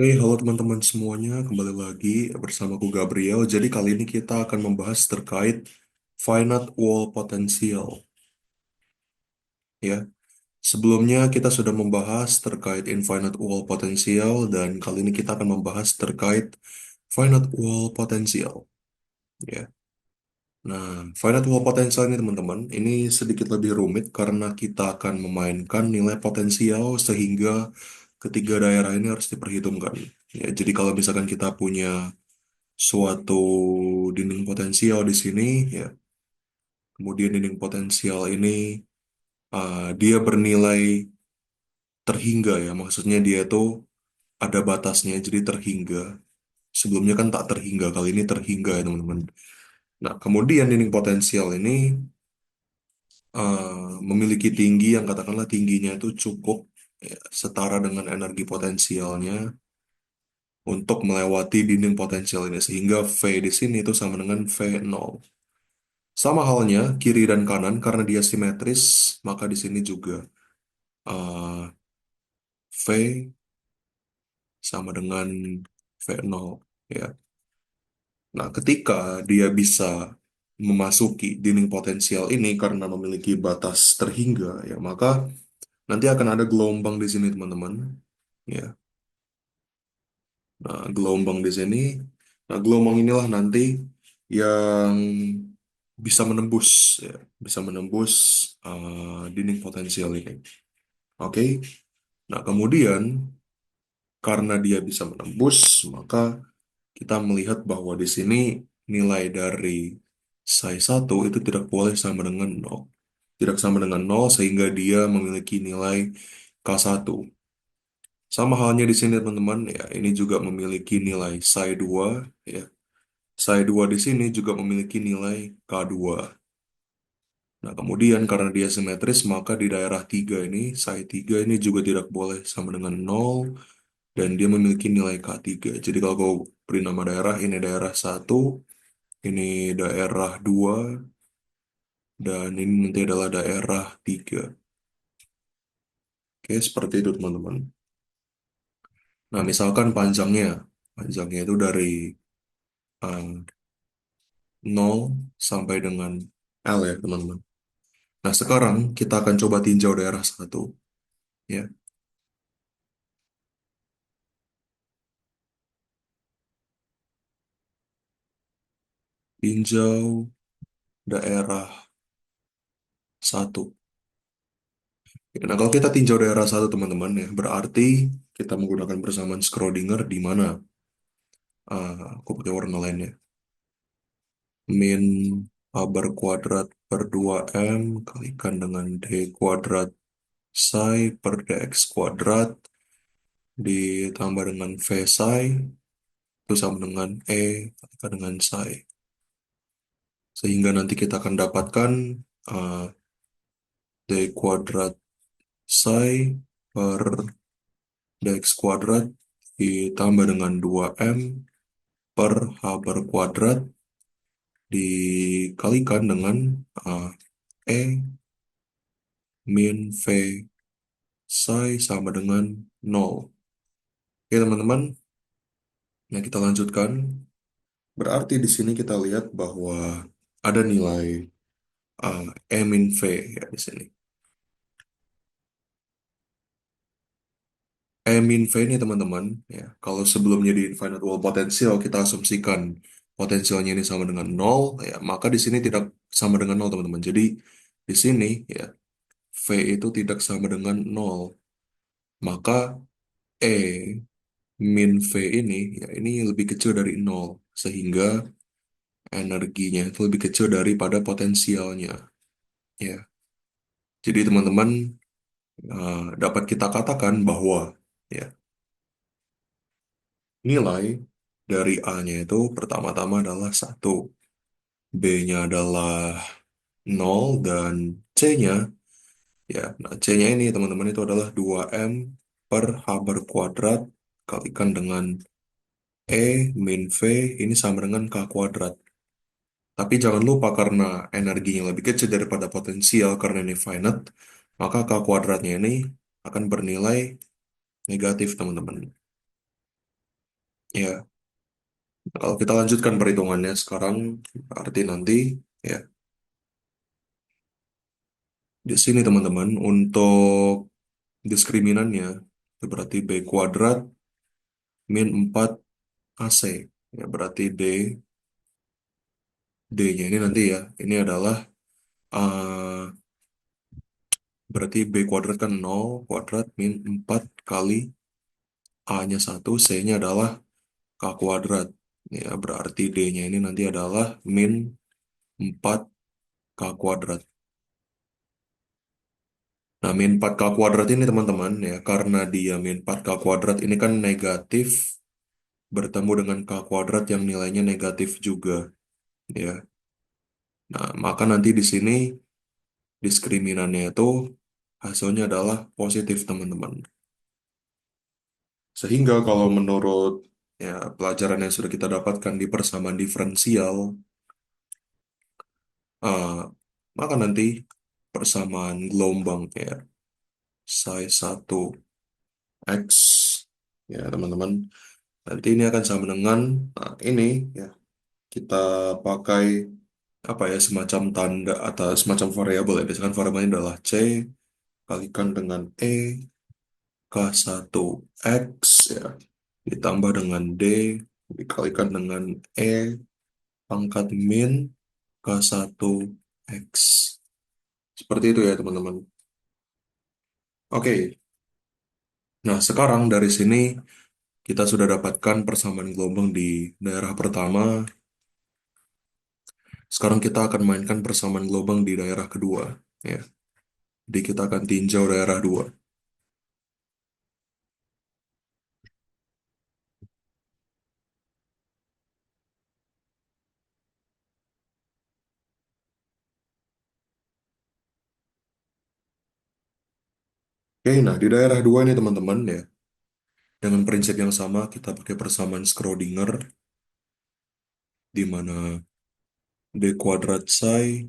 Hey, halo teman-teman semuanya, kembali lagi bersamaku Gabriel. Jadi kali ini kita akan membahas terkait finite wall potential, ya. Sebelumnya kita sudah membahas terkait infinite wall potential dan kali ini kita akan membahas terkait finite wall potential, ya. Nah, finite wall potential ini teman-teman, ini sedikit lebih rumit karena kita akan memainkan nilai potensial sehingga ketiga daerah ini harus diperhitungkan. Ya, jadi kalau misalkan kita punya suatu dinding potensial di sini, ya. Kemudian dinding potensial ini dia bernilai terhingga ya, maksudnya dia tuh ada batasnya, jadi terhingga. Sebelumnya kan tak terhingga, kali ini terhingga ya teman-teman. Nah, kemudian dinding potensial ini memiliki tinggi yang katakanlah tingginya itu cukup ya, setara dengan energi potensialnya untuk melewati dinding potensial ini, sehingga V di sini itu sama dengan V0. Sama halnya kiri dan kanan karena dia simetris, maka di sini juga uh, V sama dengan V0 ya. Nah, ketika dia bisa memasuki dinding potensial ini karena memiliki batas terhingga ya, maka nanti akan ada gelombang di sini teman-teman. Ya. Nah, gelombang di sini. Nah, gelombang inilah nanti yang bisa menembus ya, bisa menembus dinding potensial ini. Oke. Nah, kemudian karena dia bisa menembus, maka kita melihat bahwa di sini nilai dari psi 1 itu tidak boleh sama dengan nol. Tidak sama dengan nol sehingga dia memiliki nilai K1. Sama halnya di sini teman-teman, ya ini juga memiliki nilai psi 2 ya. Psi 2 di sini juga memiliki nilai K2. Nah, kemudian karena dia simetris, maka di daerah 3 ini, psi 3 ini juga tidak boleh sama dengan nol dan dia memiliki nilai K3. Jadi kalau kau beri nama daerah, ini daerah 1, ini daerah 2, dan ini nanti adalah daerah 3. Oke, seperti itu teman-teman. Nah, misalkan panjangnya itu dari 0 sampai dengan L ya teman-teman. Nah, sekarang kita akan coba tinjau daerah 1. Ya, tinjau daerah 1. Nah, kalau kita tinjau daerah 1 teman-teman ya, berarti kita menggunakan persamaan Schrödinger di mana aku pakai warna lainnya. Min A bar kuadrat per 2M kalikan dengan D kuadrat psi per dx kuadrat ditambah dengan V psi itu sama dengan kalikan dengan psi. Sehingga nanti kita akan dapatkan uh, D kuadrat psi per dx kuadrat ditambah dengan 2M per H bar kuadrat dikalikan dengan E min V psi sama dengan 0. Oke teman-teman, nah kita lanjutkan. Berarti di sini kita lihat bahwa ada nilai E min V ya di sini. E min V ini teman-teman, ya kalau sebelumnya di infinite wall potential kita asumsikan potensialnya ini sama dengan 0, ya maka di sini tidak sama dengan 0 teman-teman. Jadi di sini ya V itu tidak sama dengan 0. Maka E min V ini ya ini lebih kecil dari 0 sehingga energinya itu lebih kecil daripada potensialnya ya. Jadi teman-teman dapat kita katakan bahwa ya nilai dari A-nya itu pertama-tama adalah 1, B-nya adalah 0 dan C-nya ya. Nah, C-nya ini teman-teman itu adalah 2M per H bar kuadrat kalikan dengan E min V ini sama dengan K kuadrat. Tapi jangan lupa karena energinya lebih kecil daripada potensial karena ini finite, maka K kuadratnya ini akan bernilai negatif teman-teman. Ya, kalau kita lanjutkan perhitungannya sekarang, berarti nanti ya di sini teman-teman untuk diskriminannya itu berarti B kuadrat min 4 AC. Ya, berarti D-nya ini nanti ya, ini adalah eh, berarti B kuadrat kan 0 kuadrat min 4 kali A-nya 1, C-nya adalah K kuadrat. Ya, berarti D-nya ini nanti adalah min 4 K kuadrat. Nah, min 4K kuadrat ini teman-teman ya, karena dia min 4K kuadrat ini kan negatif bertemu dengan K kuadrat yang nilainya negatif juga ya. Nah, maka nanti di sini diskriminannya itu hasilnya adalah positif teman-teman. Sehingga kalau menurut ya pelajaran yang sudah kita dapatkan di persamaan diferensial, eh, maka nanti persamaan gelombang ya psi 1 X ya teman-teman. Nanti ini akan sama dengan ini ya kita pakai apa ya semacam tanda atau semacam variabel ya. Misalkan variabelnya adalah C kalikan dengan K1 X ya ditambah dengan D dikalikan dengan pangkat min K1 X. Seperti itu ya teman-teman. Oke, nah sekarang dari sini kita sudah dapatkan persamaan gelombang di daerah pertama. Sekarang kita akan mainkan persamaan gelombang di daerah kedua. Ya, jadi kita akan tinjau daerah dua. Oke, nah di daerah dua ini teman-teman ya, dengan prinsip yang sama kita pakai persamaan Schrodinger, di mana D kuadrat psi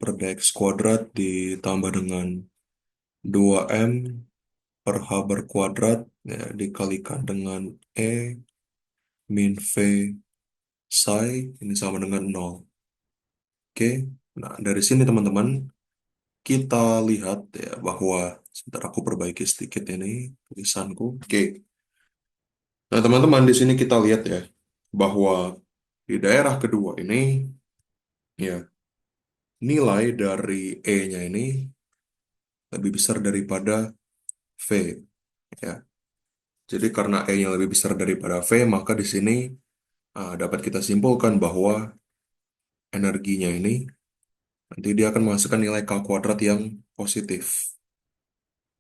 per dx kuadrat ditambah dengan 2m per h berkuadrat ya, dikalikan dengan E min V psi ini sama dengan 0. Oke, nah dari sini teman-teman kita lihat ya bahwa sebentar aku perbaiki sedikit ini tulisanku. Oke, nah teman-teman di sini kita lihat ya bahwa di daerah kedua ini ya nilai dari E-nya ini lebih besar daripada V ya. Jadi karena E-nya lebih besar daripada V, maka di sini dapat kita simpulkan bahwa energinya ini nanti dia akan menghasilkan nilai K kuadrat yang positif.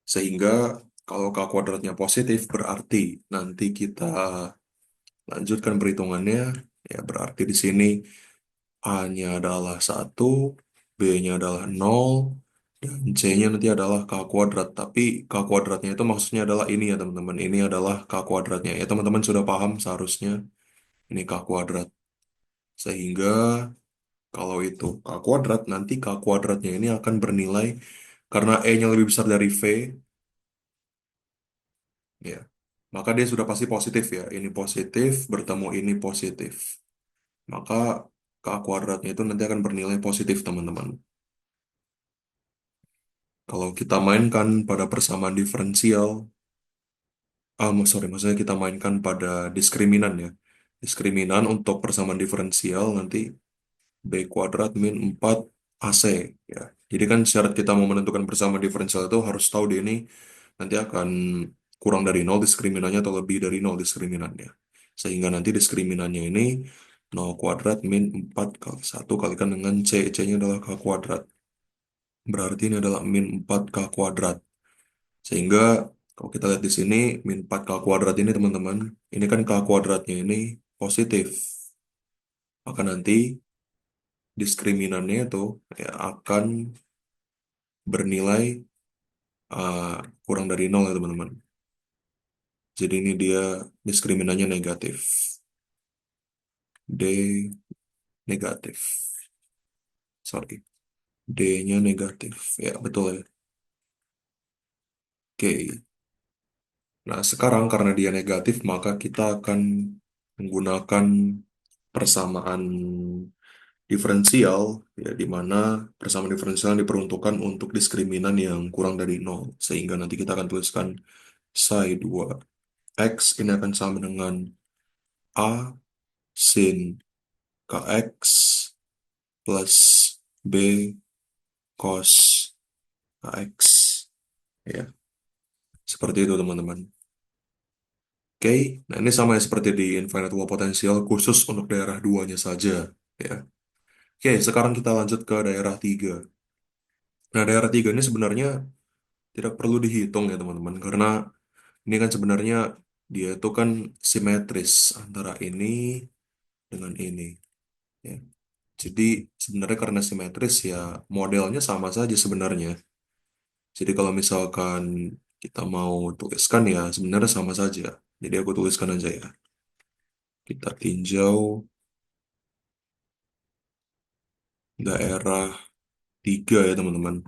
Sehingga kalau K kuadratnya positif berarti nanti kita lanjutkan perhitungannya ya berarti di sini A-nya adalah 1, B-nya adalah 0, dan C-nya nanti adalah K kuadrat. Tapi K kuadratnya itu maksudnya adalah ini ya teman-teman. Ini adalah K kuadratnya. Ya teman-teman sudah paham seharusnya ini K kuadrat. Sehingga kalau itu K kuadrat, nanti K kuadratnya ini akan bernilai karena E-nya lebih besar dari V, ya. Maka dia sudah pasti positif ya. Ini positif bertemu ini positif. Maka K kuadratnya itu nanti akan bernilai positif teman-teman. Kalau kita mainkan pada persamaan diferensial, sorry, maksudnya kita mainkan pada diskriminan ya. Diskriminan untuk persamaan diferensial nanti B kuadrat min 4 AC ya. Jadi kan syarat kita mau menentukan persamaan diferensial itu harus tahu dia ini nanti akan kurang dari nol diskriminannya atau lebih dari nol diskriminannya. Sehingga nanti diskriminannya ini 0 kuadrat min 4 kali 1 kalikan dengan C. C-nya adalah K kuadrat. Berarti ini adalah min 4K kuadrat. Sehingga kalau kita lihat di sini, min 4K kuadrat ini teman-teman, ini kan K kuadratnya ini positif. Maka nanti diskriminannya itu ya, akan bernilai uh, kurang dari nol ya teman-teman. Jadi ini dia diskriminannya negatif. D negatif. Sorry. D-nya negatif. Ya, betul ya. Oke. Nah, sekarang karena dia negatif, maka kita akan menggunakan persamaan diferensial, ya, di mana persamaan diferensial yang diperuntukkan untuk diskriminan yang kurang dari nol. Sehingga nanti kita akan tuliskan psi 2x ini akan sama dengan A sin kx plus B cos kx. Ya, seperti itu teman-teman. Oke, nah ini sama ya seperti di infinite wall potential khusus untuk daerah duanya saja. Ya. Oke, sekarang kita lanjut ke daerah 3. Nah, daerah 3 ini sebenarnya tidak perlu dihitung ya teman-teman, karena ini kan sebenarnya dia itu kan simetris antara ini dengan ini. Ya. Jadi sebenarnya karena simetris ya modelnya sama saja sebenarnya. Jadi kalau misalkan kita mau tuliskan ya sebenarnya sama saja. Jadi aku tuliskan aja ya. Kita tinjau daerah 3 ya teman-teman.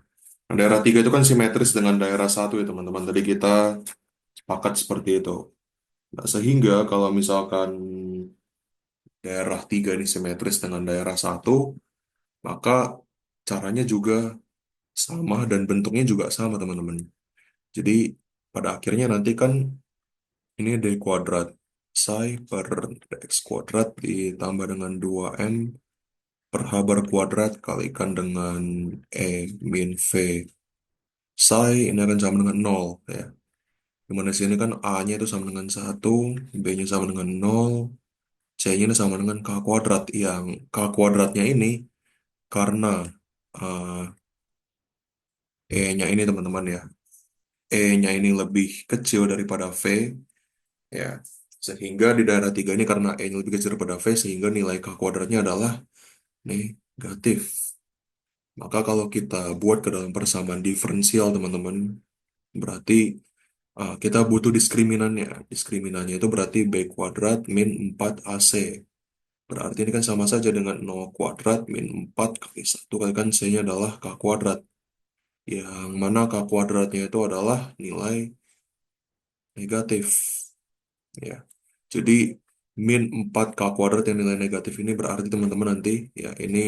Nah, daerah 3 itu kan simetris dengan daerah satu ya teman-teman. Tadi kita sepakat seperti itu. Nah, sehingga kalau misalkan daerah 3 ini simetris dengan daerah satu, maka caranya juga sama dan bentuknya juga sama teman-teman. Jadi pada akhirnya nanti kan ini d kuadrat psi per dx kuadrat ditambah dengan 2m per h bar kuadrat kalikan dengan e min v psi ini akan sama dengan nol ya. Dimana sini kan A-nya itu sama dengan satu, B-nya sama dengan nol, C-nya ini sama dengan K kuadrat. Yang K kuadratnya ini karena uh, E-nya ini teman-teman ya. E-nya ini lebih kecil daripada V ya. Sehingga di daerah 3 ini karena E-nya lebih kecil daripada V sehingga nilai K kuadratnya adalah negatif. Maka kalau kita buat ke dalam persamaan diferensial teman-teman, berarti kita butuh diskriminannya. Diskriminannya itu berarti B kuadrat min 4AC. Berarti ini kan sama saja dengan 0 kuadrat min 4 kali 1 kali kan C-nya adalah K kuadrat. Yang mana K kuadratnya itu adalah nilai negatif. Ya. Jadi min 4 K kuadrat yang nilai negatif ini berarti teman-teman nanti ya ini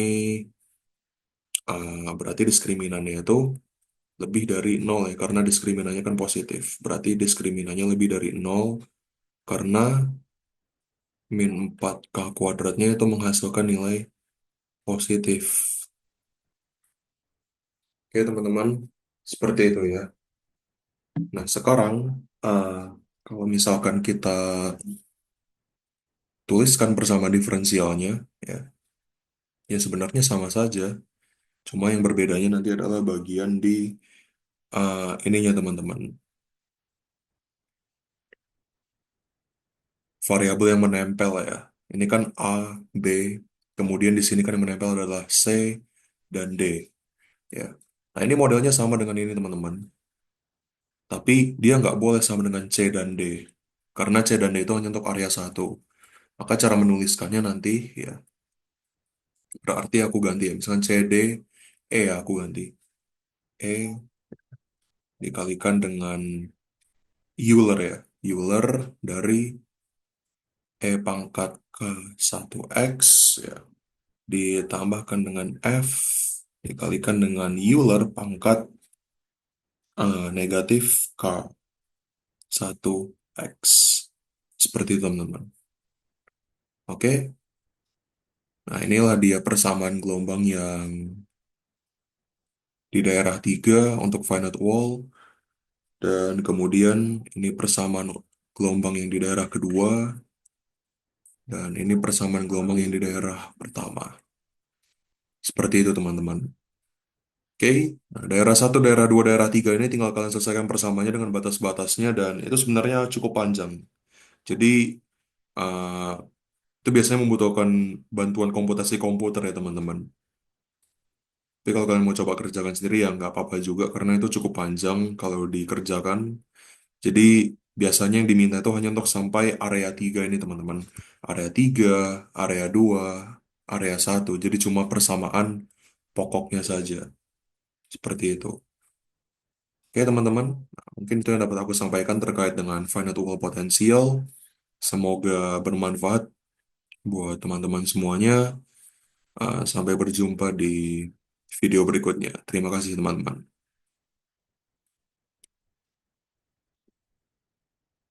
berarti diskriminannya itu lebih dari 0 ya. Karena diskriminannya kan positif. Berarti diskriminannya lebih dari 0 karena min 4 K kuadratnya itu menghasilkan nilai positif. Oke teman-teman, seperti itu ya. Nah, sekarang eh, kalau misalkan kita tuliskan bersama diferensialnya, ya, ya sebenarnya sama saja. Cuma yang berbedanya nanti adalah bagian di ininya teman-teman. Variabel yang menempel ya. Ini kan A, B, kemudian di sini kan yang menempel adalah C dan D. Ya. Nah, ini modelnya sama dengan ini teman-teman. Tapi dia nggak boleh sama dengan C dan D. Karena C dan D itu hanya untuk area satu. Maka cara menuliskannya nanti ya berarti aku ganti ya. Misalkan CD, E ya aku ganti. E dikalikan dengan Euler ya. Euler dari E pangkat ke 1X ya. Ditambahkan dengan F dikalikan dengan Euler pangkat negatif K 1X. Seperti itu teman-teman. Oke. Nah inilah dia persamaan gelombang yang di daerah 3 untuk finite wall. Dan kemudian ini persamaan gelombang yang di daerah kedua, dan ini persamaan gelombang yang di daerah pertama. Seperti itu teman-teman. Oke, nah, daerah satu, daerah 2, daerah 3 ini tinggal kalian selesaikan persamaannya dengan batas-batasnya, dan itu sebenarnya cukup panjang. Jadi, eh, itu biasanya membutuhkan bantuan komputasi komputer ya teman-teman. Tapi kalau kalian mau coba kerjakan sendiri ya nggak apa-apa juga, karena itu cukup panjang kalau dikerjakan. Jadi biasanya yang diminta itu hanya untuk sampai area 3 ini teman-teman. Area 3, area 2, area satu. Jadi cuma persamaan pokoknya saja. Seperti itu. Oke teman-teman, nah, mungkin itu yang dapat aku sampaikan terkait dengan finite wall potential. Semoga bermanfaat buat teman-teman semuanya. Sampai berjumpa di video berikutnya. Terima kasih, teman-teman.